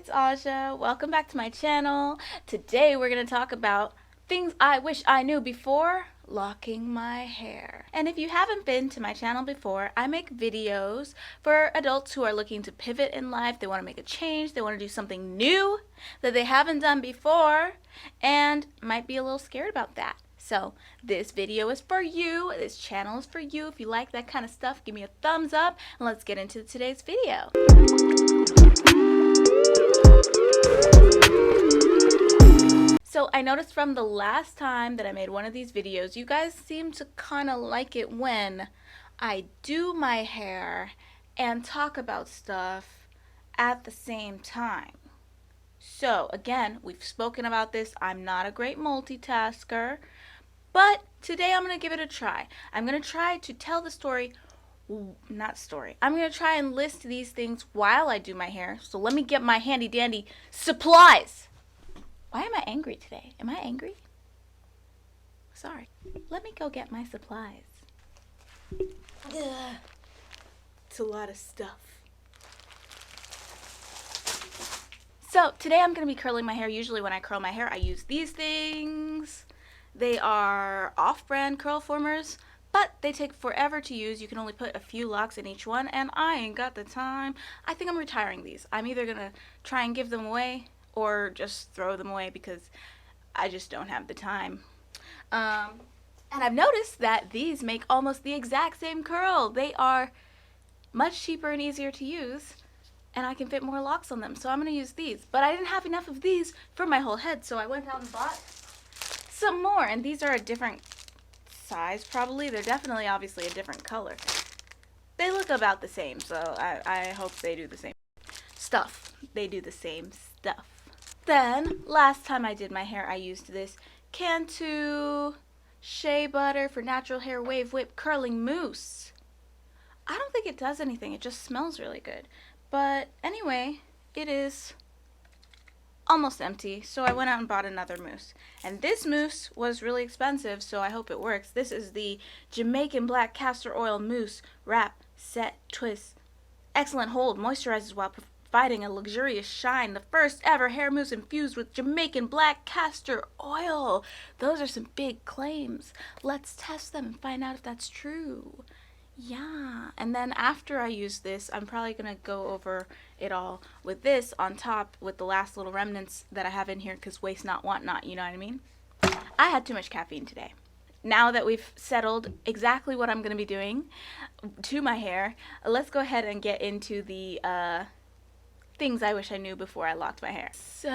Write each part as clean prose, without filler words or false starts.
it's Aja. Welcome back to my channel. Today we're going to talk about things I wish I knew before locking my hair. And if you haven't been to my channel before, I make videos for adults who are looking to pivot in life. They want to make a change. They want to do something new that they haven't done before and might be a little scared about that. So this video is for you. This channel is for you. If you like that kind of stuff, give me a thumbs up and let's get into today's video. So I noticed from the last time that I made one of these videos, you guys seem to kind of like it when I do my hair and talk about stuff at the same time. So again, we've spoken about this. I'm not a great multitasker, but today I'm going to give it a try. I'm going to try to tell the story. I'm going to try and list these things while I do my hair. So let me get my handy dandy supplies. Why am I angry today? Am I angry? Sorry. Let me go get my supplies. Ugh. It's a lot of stuff. So today I'm going to be curling my hair. Usually when I curl my hair, I use these things. They are off-brand curl formers, but they take forever to use. You can only put a few locks in each one, and I ain't got the time. I think I'm retiring these. I'm either going to try and give them away or just throw them away because I just don't have the time. And I've noticed that these make almost the exact same curl. They are much cheaper and easier to use, and I can fit more locks on them. So I'm going to use these. But I didn't have enough of these for my whole head, so I went out and bought some more. And these are a different size probably. They're definitely obviously a different color. They look about the same, so I hope they do the same stuff. They do the same stuff. Then, last time I did my hair, I used this Cantu Shea Butter for Natural Hair Wave Whip Curling Mousse. I don't think it does anything. It just smells really good. But anyway, it is almost empty, so I went out and bought another mousse. And this mousse was really expensive, so I hope it works. This is the Jamaican Black Castor Oil Mousse Wrap Set Twist. Excellent hold, moisturizes while providing a luxurious shine. The first ever hair mousse infused with Jamaican Black Castor Oil. Those are some big claims. Let's test them and find out if that's true. Yeah, and then after I use this, I'm probably going to go over it all with this on top with the last little remnants that I have in here because waste not, want not, you know what I mean? I had too much caffeine today. Now that we've settled exactly what I'm going to be doing to my hair, let's go ahead and get into the things I wish I knew before I locked my hair. So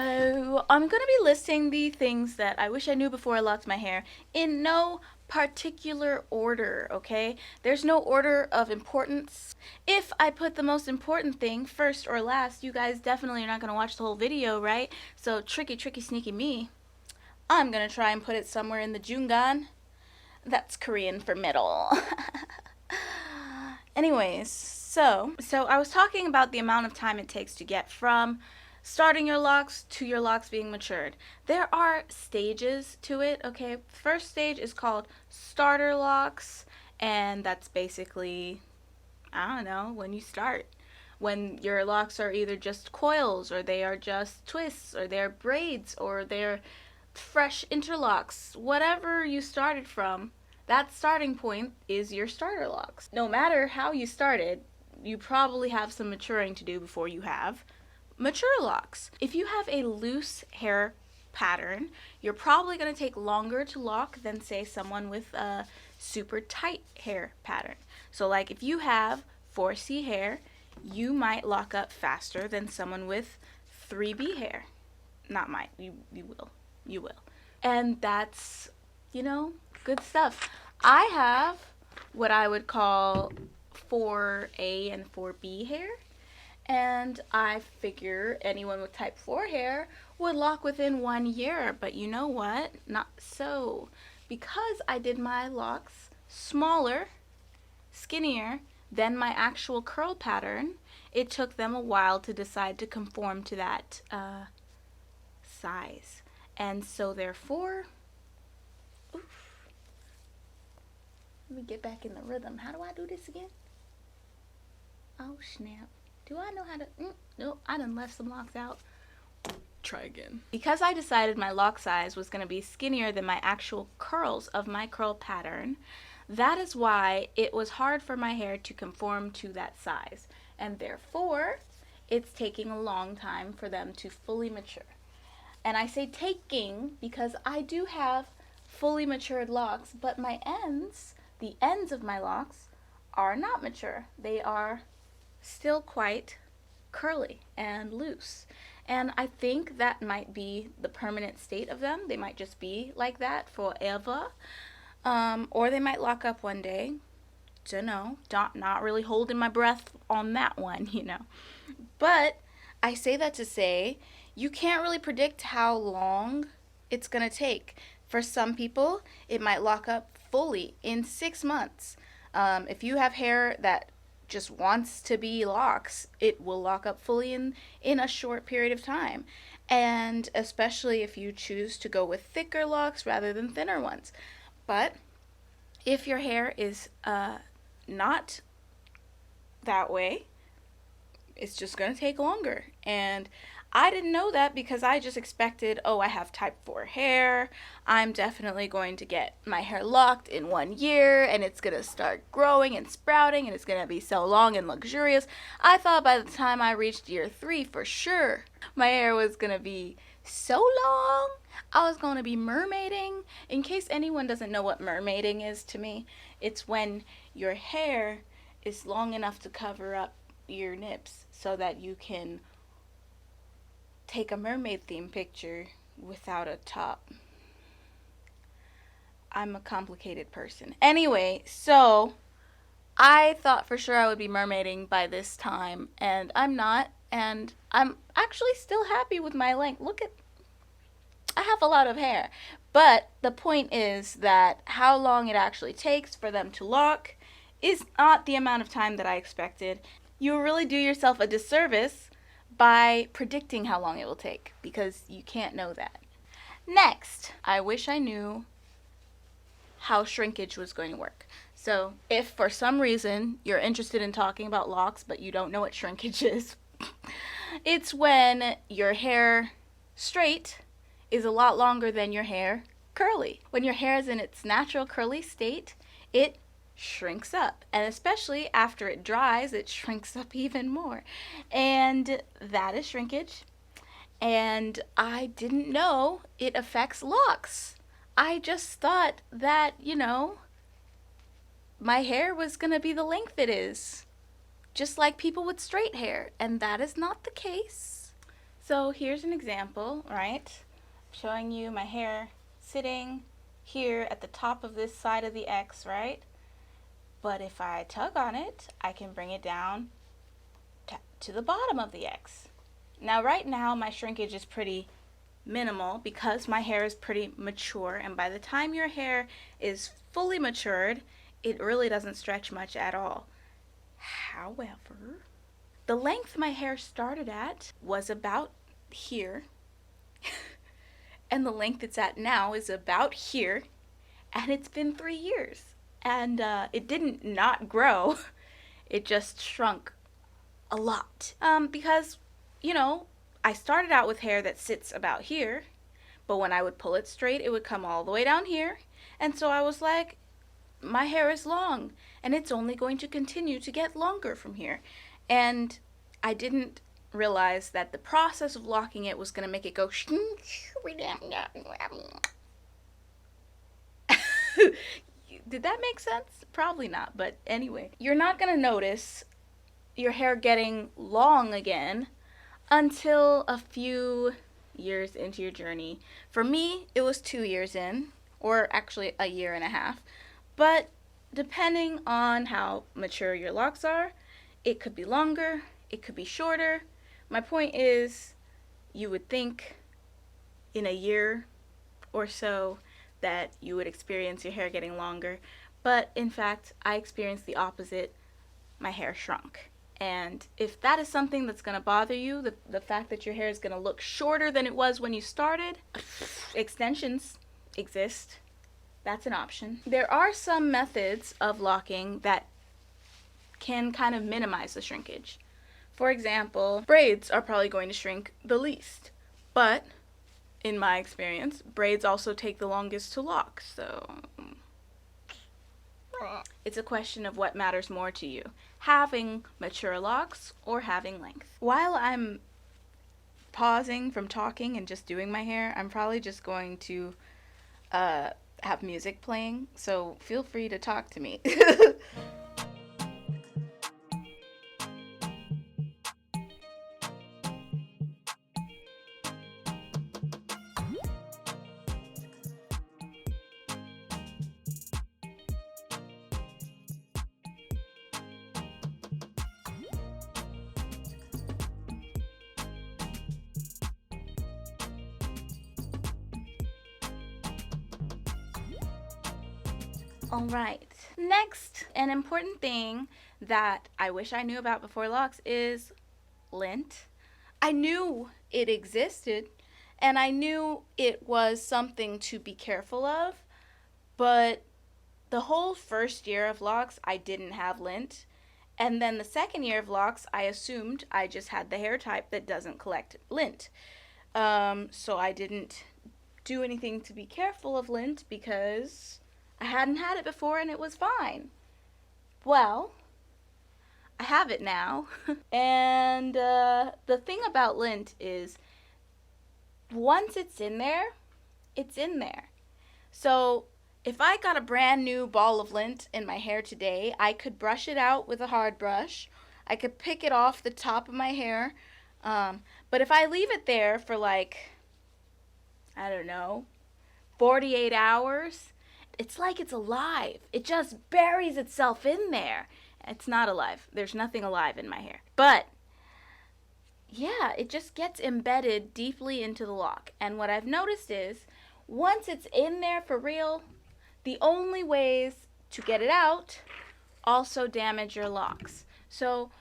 I'm going to be listing the things that I wish I knew before I locked my hair in no particular order, okay? There's no order of importance. If I put the most important thing first or last, you guys definitely are not going to watch the whole video, right? So tricky, sneaky me. I'm going to try and put it somewhere in the Jungan. That's Korean for middle. Anyways, so I was talking about the amount of time it takes to get from starting your locks to your locks being matured. There are stages to it, okay? First stage is called starter locks, and that's basically, I don't know, when you start. When your locks are either just coils, or they are just twists, or they're braids, or they're fresh interlocks. Whatever you started from, that starting point is your starter locks. No matter how you started, you probably have some maturing to do before you have mature locks. If you have a loose hair pattern, you're probably going to take longer to lock than, say, someone with a super tight hair pattern. So like if you have 4C hair, you might lock up faster than someone with 3B hair. Not might, you will. And that's, you know, good stuff. I have what I would call 4A and 4B hair. And I figure anyone with type 4 hair would lock within 1 year. But you know what? Not so. Because I did my locks smaller, skinnier than my actual curl pattern, it took them a while to decide to conform to that size. And so therefore, oof. Let me get back in the rhythm. How do I do this again? Oh, snap. Do I know how to? No, I done left some locks out. Try again. Because I decided my lock size was going to be skinnier than my actual curls of my curl pattern, that is why it was hard for my hair to conform to that size. And therefore, it's taking a long time for them to fully mature. And I say taking because I do have fully matured locks, but my ends, the ends of my locks, are not mature. They are still quite curly and loose. And I think that might be the permanent state of them. They might just be like that forever. Or they might lock up one day. Don't know. Not really holding my breath on that one, you know. But I say that to say you can't really predict how long it's going to take. For some people, it might lock up fully in 6 months. If you have hair that just wants to be locks, it will lock up fully in a short period of time. And especially if you choose to go with thicker locks rather than thinner ones. But if your hair is not that way, it's just going to take longer. And I didn't know that because I just expected, oh, I have type 4 hair. I'm definitely going to get my hair locked in 1 year and it's going to start growing and sprouting and it's going to be so long and luxurious. I thought by the time I reached year 3 for sure, my hair was going to be so long. I was going to be mermaiding. In case anyone doesn't know what mermaiding is to me, it's when your hair is long enough to cover up your nips so that you can take a mermaid theme picture without a top. I'm a complicated person. Anyway, so I thought for sure I would be mermaiding by this time, and I'm not, and I'm actually still happy with my length. Look at, I have a lot of hair. But the point is that how long it actually takes for them to lock is not the amount of time that I expected. You will really do yourself a disservice by predicting how long it will take, because you can't know that. Next, I wish I knew how shrinkage was going to work. So if for some reason you're interested in talking about locks but you don't know what shrinkage is, it's when your hair straight is a lot longer than your hair curly. When your hair is in its natural curly state, it shrinks up, and especially after it dries, it shrinks up even more, and that is shrinkage. And I didn't know it affects locks. I just thought that, my hair was gonna be the length it is, just like people with straight hair, and that is not the case. So here's an example, right? Showing you my hair sitting here at the top of this side of the X, right? But if I tug on it, I can bring it down to the bottom of the X. Now, right now, my shrinkage is pretty minimal because my hair is pretty mature. And by the time your hair is fully matured, it really doesn't stretch much at all. However, the length my hair started at was about here. And the length it's at now is about here. And it's been 3 years. And it didn't not grow, it just shrunk a lot. Because, I started out with hair that sits about here, but when I would pull it straight, it would come all the way down here. And so I was like, my hair is long, and it's only going to continue to get longer from here. And I didn't realize that the process of locking it was going to make it go Did that make sense? Probably not, but anyway. You're not going to notice your hair getting long again until a few years into your journey. For me, it was 2 years in, or actually a year and a half. But depending on how mature your locks are, it could be longer, it could be shorter. My point is, you would think in a year or so that you would experience your hair getting longer, but in fact, I experienced the opposite. My hair shrunk. And if that is something that's going to bother you, the fact that your hair is going to look shorter than it was when you started, extensions exist. That's an option. There are some methods of locking that can kind of minimize the shrinkage. For example, braids are probably going to shrink the least. But in my experience, braids also take the longest to lock, so it's a question of what matters more to you, having mature locks or having length. While I'm pausing from talking and just doing my hair, I'm probably just going to have music playing, so feel free to talk to me. All right. Next, an important thing that I wish I knew about before locks is lint. I knew it existed and I knew it was something to be careful of, but the whole first year of locks, I didn't have lint. And then the second year of locks, I assumed I just had the hair type that doesn't collect lint. So I didn't do anything to be careful of lint because I hadn't had it before and it was fine. Well, I have it now. And the thing about lint is once it's in there, it's in there. So if I got a brand new ball of lint in my hair today, I could brush it out with a hard brush. I could pick it off the top of my hair. But if I leave it there for like, I don't know, 48 hours, it's like it's alive. It just buries itself in there. It's not alive. There's nothing alive in my hair. But yeah, it just gets embedded deeply into the lock. And what I've noticed is once it's in there for real, the only ways to get it out also damage your locks. So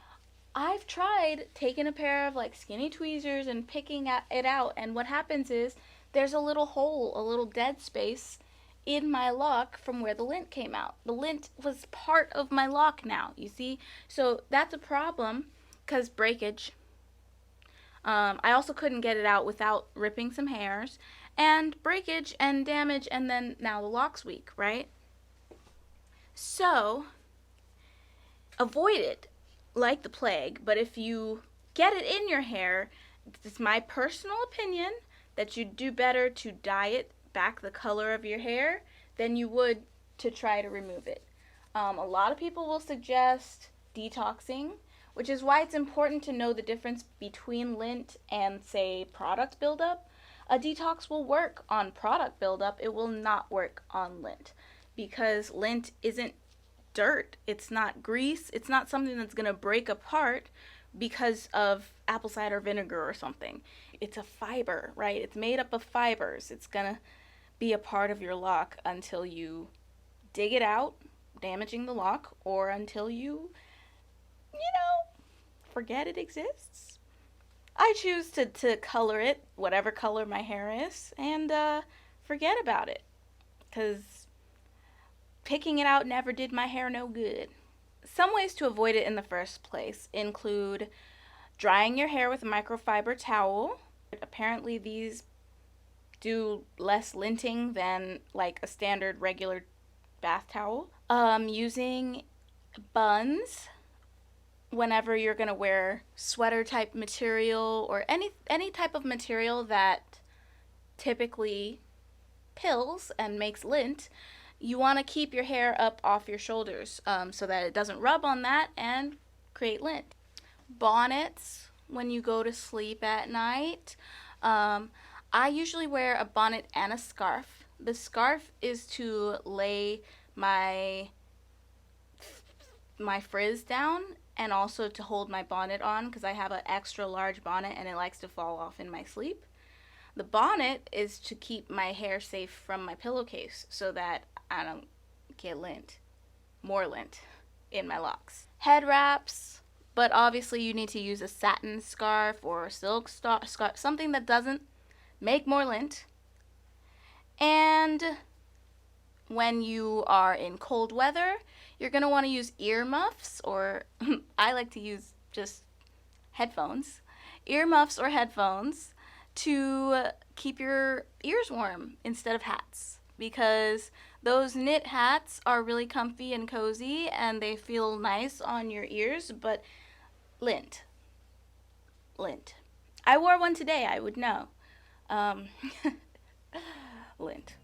I've tried taking a pair of like skinny tweezers and picking it out, and what happens is there's a little hole, a little dead space in my lock from where the lint came out. The lint was part of my lock now, you see? So that's a problem because breakage. I also couldn't get it out without ripping some hairs, and breakage and damage, and then now the lock's weak, right? So avoid it like the plague, but if you get it in your hair, it's my personal opinion that you'd do better to dye it back the color of your hair than you would to try to remove it. A lot of people will suggest detoxing, which is why it's important to know the difference between lint and, say, product buildup. A detox will work on product buildup. It will not work on lint because lint isn't dirt. It's not grease. It's not something that's going to break apart because of apple cider vinegar or something. It's a fiber, right? It's made up of fibers. It's going to be a part of your lock until you dig it out, damaging the lock, or until you forget it exists. I choose to color it, whatever color my hair is, and forget about it. Because picking it out never did my hair no good. Some ways to avoid it in the first place include drying your hair with a microfiber towel. Apparently these do less linting than like a standard regular bath towel. Using buns whenever you're going to wear sweater type material or any type of material that typically pills and makes lint, you want to keep your hair up off your shoulders so that it doesn't rub on that and create lint. Bonnets when you go to sleep at night. I usually wear a bonnet and a scarf. The scarf is to lay my frizz down and also to hold my bonnet on because I have an extra large bonnet and it likes to fall off in my sleep. The bonnet is to keep my hair safe from my pillowcase so that I don't get more lint in my locks. Head wraps, but obviously you need to use a satin scarf or a silk scarf, something that doesn't make more lint. And when you are in cold weather, you're going to want to use earmuffs, or I like to use just headphones. Earmuffs or headphones to keep your ears warm instead of hats, because those knit hats are really comfy and cozy and they feel nice on your ears, but lint. Lint. I wore one today, I would know. Um, lint.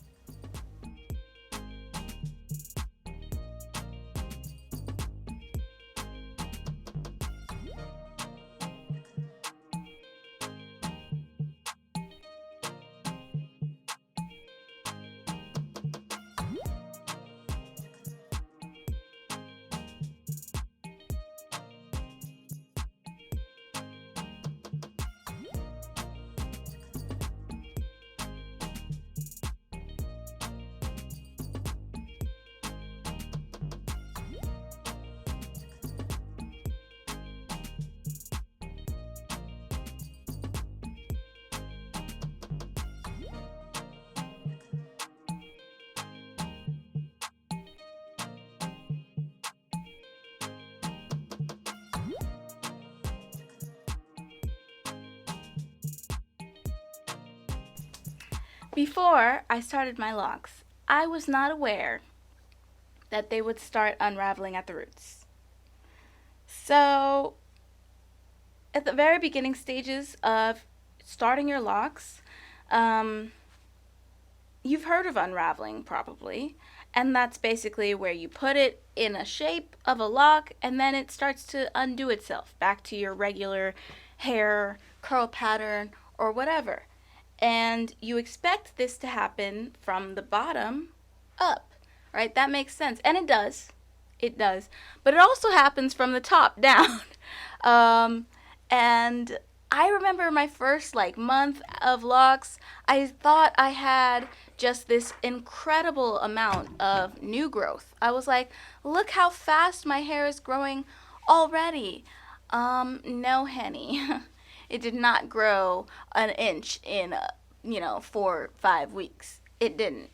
Before I started my locks, I was not aware that they would start unraveling at the roots. So, at the very beginning stages of starting your locks, um, you've heard of unraveling probably, and that's basically where you put it in a shape of a lock and then it starts to undo itself back to your regular hair curl pattern or whatever. And you expect this to happen from the bottom up, right? That makes sense. And it does. It does. But it also happens from the top down. um, and I remember my first month of locks, I thought I had just this incredible amount of new growth. I was like, look how fast my hair is growing already. No, Henny. It did not grow an inch in, 4 or 5 weeks. It didn't.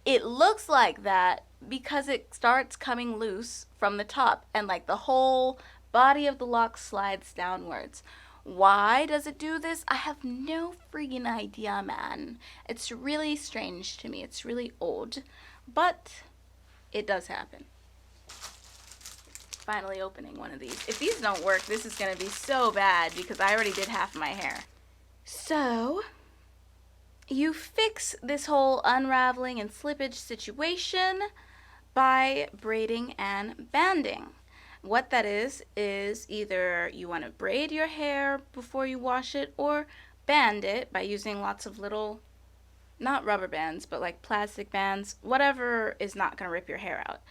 It looks like that because it starts coming loose from the top and the whole body of the lock slides downwards. Why does it do this? I have no freaking idea, man. It's really strange to me. It's really odd. But it does happen. Finally opening one of these. If these don't work, this is going to be so bad because I already did half my hair. So, you fix this whole unraveling and slippage situation by braiding and banding. What that is either you want to braid your hair before you wash it or band it by using lots of little, not rubber bands, but plastic bands, whatever is not going to rip your hair out.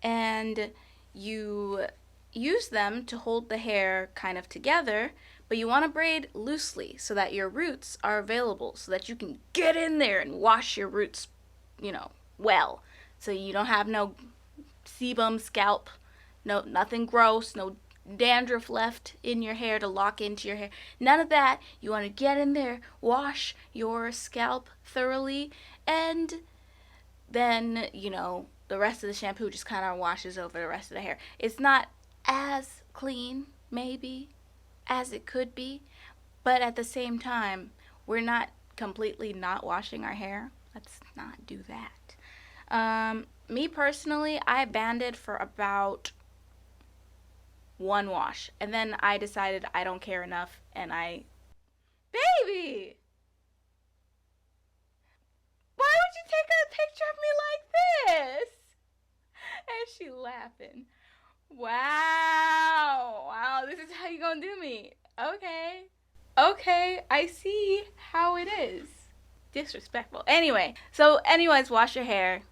And you use them to hold the hair kind of together, but you want to braid loosely so that your roots are available, so that you can get in there and wash your roots, well. So you don't have no sebum scalp, no nothing gross, no dandruff left in your hair to lock into your hair. None of that. You want to get in there, wash your scalp thoroughly, and then, the rest of the shampoo just kind of washes over the rest of the hair. It's not as clean, maybe, as it could be, but at the same time, we're not completely not washing our hair. Let's not do that. Me personally, I banded for about one wash, and then I decided I don't care enough, and Baby! Why would you take a picture of me like this? And she laughing. Wow, this is how you gonna do me. Okay, I see how it is. Disrespectful. Anyways, wash your hair.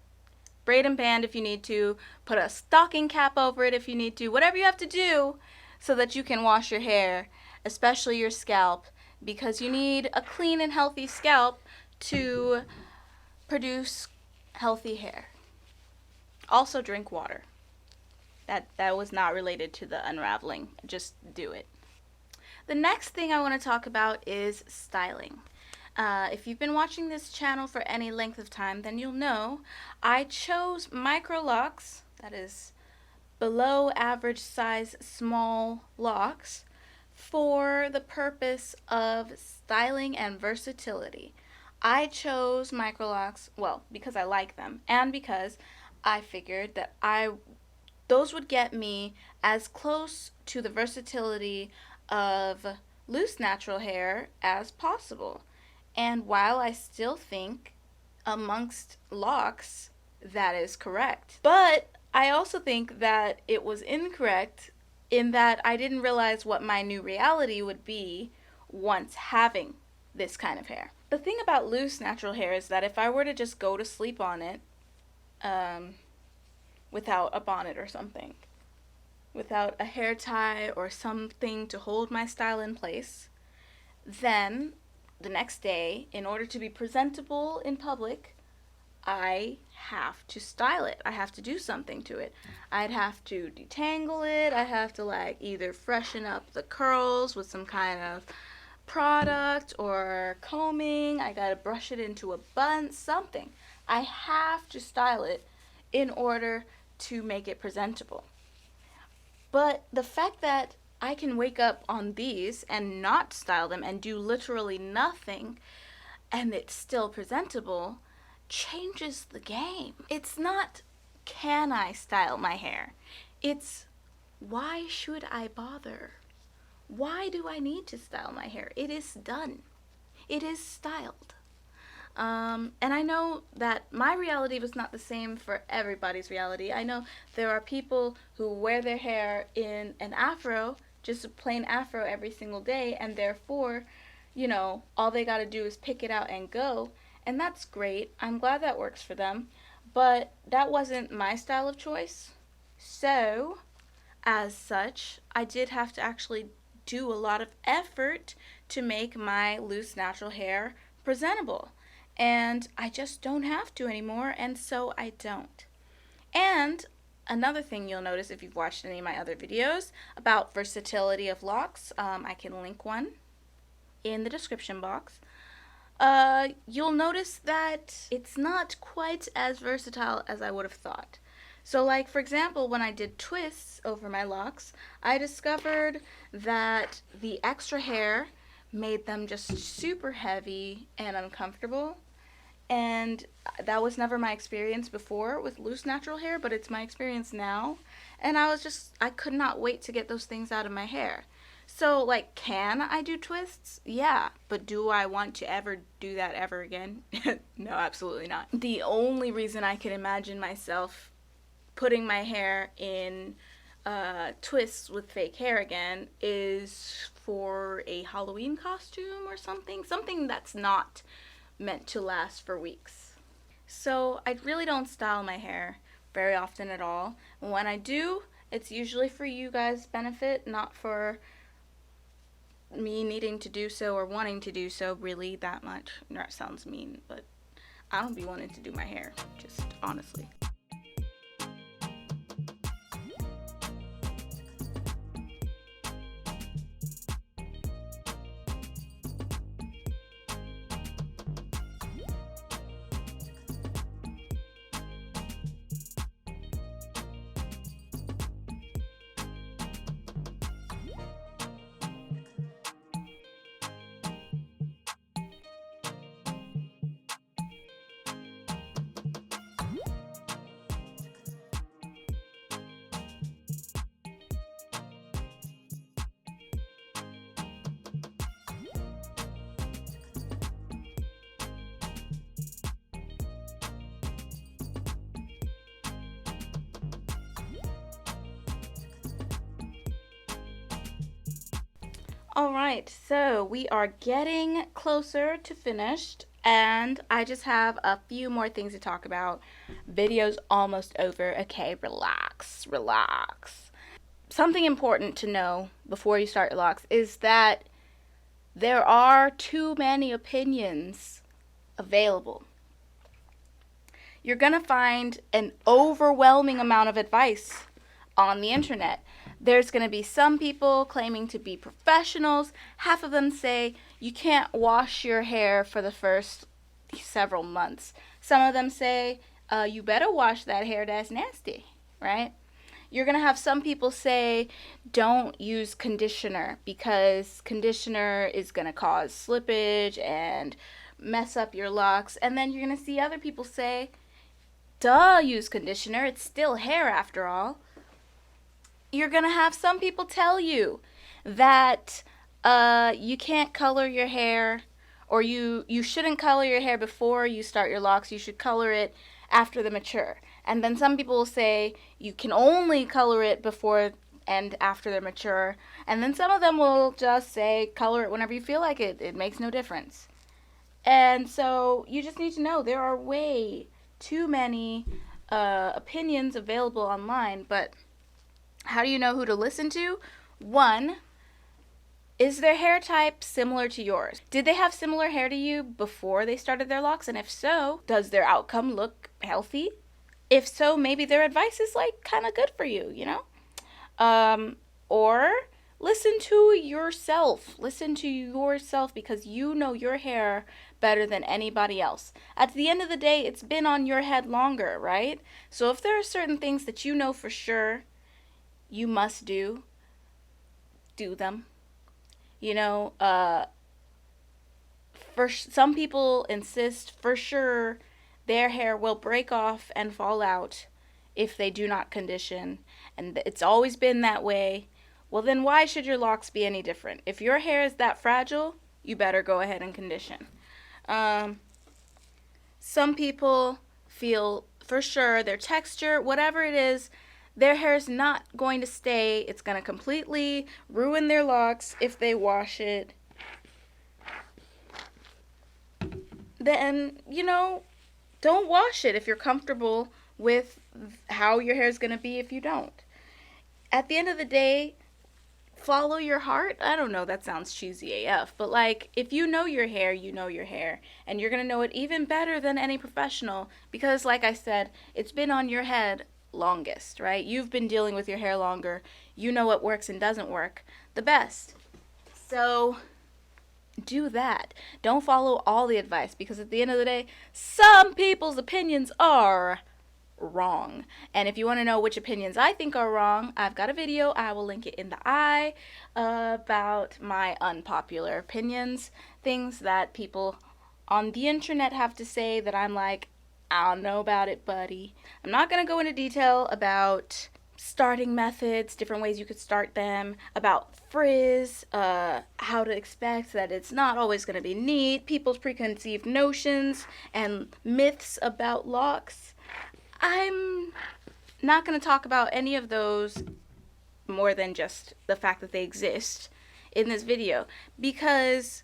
Braid and band if you need to. Put a stocking cap over it if you need to. Whatever you have to do so that you can wash your hair, especially your scalp, because you need a clean and healthy scalp to produce healthy hair. Also drink water. That was not related to the unraveling. Just do it. The next thing I want to talk about is styling. If you've been watching this channel for any length of time, then you'll know I chose Microlocs, that is below average size small locks, for the purpose of styling and versatility. I chose Microlocs, well, because I like them and because I figured that those would get me as close to the versatility of loose natural hair as possible. And while I still think amongst locks that is correct, but I also think that it was incorrect in that I didn't realize what my new reality would be once having this kind of hair. The thing about loose natural hair is that if I were to just go to sleep on it, without a bonnet or something, without a hair tie or something to hold my style in place, then the next day, in order to be presentable in public, I have to style it. I have to do something to it. I'd have to detangle it. I have to like either freshen up the curls with some kind of product or combing. I gotta brush it into a bun, something. I have to style it in order to make it presentable. But the fact that I can wake up on these and not style them and do literally nothing and it's still presentable changes the game. It's not, can I style my hair? It's, why should I bother? Why do I need to style my hair? It is done. It is styled. And I know that my reality was not the same for everybody's reality. I know there are people who wear their hair in an afro, just a plain afro every single day, and therefore, all they gotta do is pick it out and go. And that's great. I'm glad that works for them. But that wasn't my style of choice. So, as such, I did have to actually do a lot of effort to make my loose natural hair presentable. And I just don't have to anymore, and so I don't. And another thing you'll notice if you've watched any of my other videos about versatility of locks, I can link one in the description box. You'll notice that it's not quite as versatile as I would have thought. So like, for example, when I did twists over my locks, I discovered that the extra hair made them just super heavy and uncomfortable. And that was never my experience before with loose natural hair, but it's my experience now. And I could not wait to get those things out of my hair. So, like, can I do twists? Yeah, but do I want to ever do that ever again? No, absolutely not. The only reason I can imagine myself putting my hair in twists with fake hair again is for a Halloween costume or something that's not meant to last for weeks. So I really don't style my hair very often at all. And when I do, it's usually for you guys' benefit, not for me needing to do so or wanting to do so really that much. That sounds mean, but I don't be wanting to do my hair, just honestly. Alright, so we are getting closer to finished, and I just have a few more things to talk about. Video's almost over. Okay, relax, relax. Something important to know before you start your locks is that there are too many opinions available. You're gonna find an overwhelming amount of advice on the internet. There's going to be some people claiming to be professionals. Half of them say you can't wash your hair for the first several months. Some of them say you better wash that hair, that's nasty, right? You're going to have some people say, don't use conditioner because conditioner is going to cause slippage and mess up your locks. And then you're going to see other people say, duh, use conditioner. It's still hair after all. You're going to have some people tell you that you can't color your hair, or you shouldn't color your hair before you start your locks. You should color it after they mature. And then some people will say you can only color it before and after they're mature. And then some of them will just say color it whenever you feel like it. It makes no difference. And so you just need to know there are way too many opinions available online. But how do you know who to listen to? One, is their hair type similar to yours? Did they have similar hair to you before they started their locks? And if so, does their outcome look healthy? If so, maybe their advice is like kind of good for you, you know? Or listen to yourself. Listen to yourself because you know your hair better than anybody else. At the end of the day, it's been on your head longer, right? So if there are certain things that you know for sure you must do them. You know, some people insist for sure their hair will break off and fall out if they do not condition, and it's always been that way. Well, then why should your locks be any different? If your hair is that fragile, you better go ahead and condition. Some people feel for sure their texture, whatever it is, their hair is not going to stay. It's going to completely ruin their locks if they wash it. Then, you know, don't wash it if you're comfortable with how your hair is going to be if you don't. At the end of the day, follow your heart. I don't know, that sounds cheesy AF, but like, if you know your hair, you know your hair, and you're going to know it even better than any professional because, like I said, it's been on your head longest, right? You've been dealing with your hair longer. You know what works and doesn't work the best. So do that. Don't follow all the advice because at the end of the day, some people's opinions are wrong. And if you want to know which opinions I think are wrong, I've got a video, I will link it in the eye, about my unpopular opinions, things that people on the internet have to say that I'm like, I don't know about it, buddy. I'm not going to go into detail about starting methods, different ways you could start them, about frizz, how to expect that it's not always going to be neat, people's preconceived notions, and myths about locks. I'm not going to talk about any of those more than just the fact that they exist in this video, because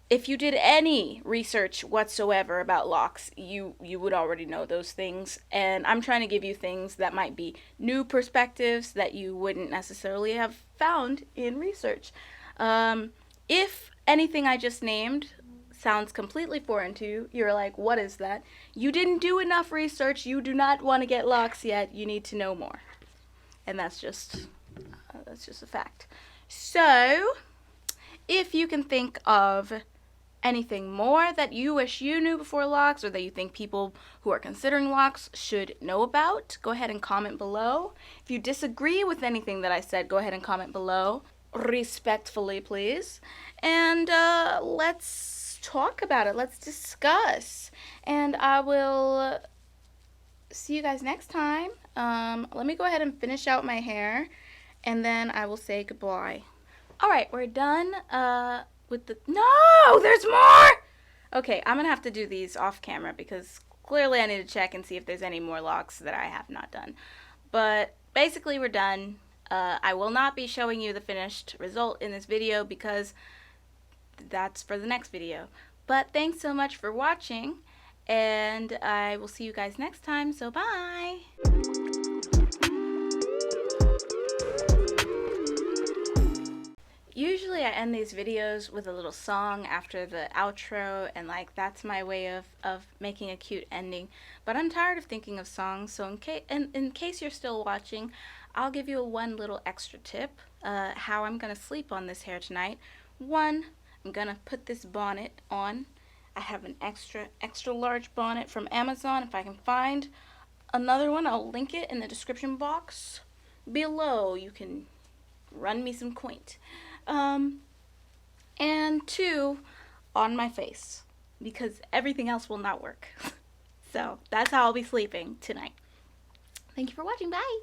if you did any research whatsoever about locks, you would already know those things. And I'm trying to give you things that might be new perspectives that you wouldn't necessarily have found in research. If anything I just named sounds completely foreign to you, you're like, what is that? You didn't do enough research. You do not want to get locks yet. You need to know more. And that's just a fact. So, if you can think of anything more that you wish you knew before locks, or that you think people who are considering locks should know about, go ahead and comment below. If you disagree with anything that I said, go ahead and comment below. Respectfully, please. And let's talk about it. Let's discuss. And I will see you guys next time. Let me go ahead and finish out my hair, and then I will say goodbye. Alright, we're done with the... No! There's more! Okay, I'm gonna have to do these off camera because clearly I need to check and see if there's any more locks that I have not done. But basically we're done. I will not be showing you the finished result in this video because that's for the next video. But thanks so much for watching, and I will see you guys next time, so bye! Usually I end these videos with a little song after the outro, and like that's my way of making a cute ending. But I'm tired of thinking of songs, so in case you're still watching, I'll give you one little extra tip, how I'm going to sleep on this hair tonight. One, I'm going to put this bonnet on. I have an extra large bonnet from Amazon. If I can find another one, I'll link it in the description box. below you can run me some coin. And 2 on my face because everything else will not work. So that's how I'll be sleeping tonight. Thank you for watching. Bye.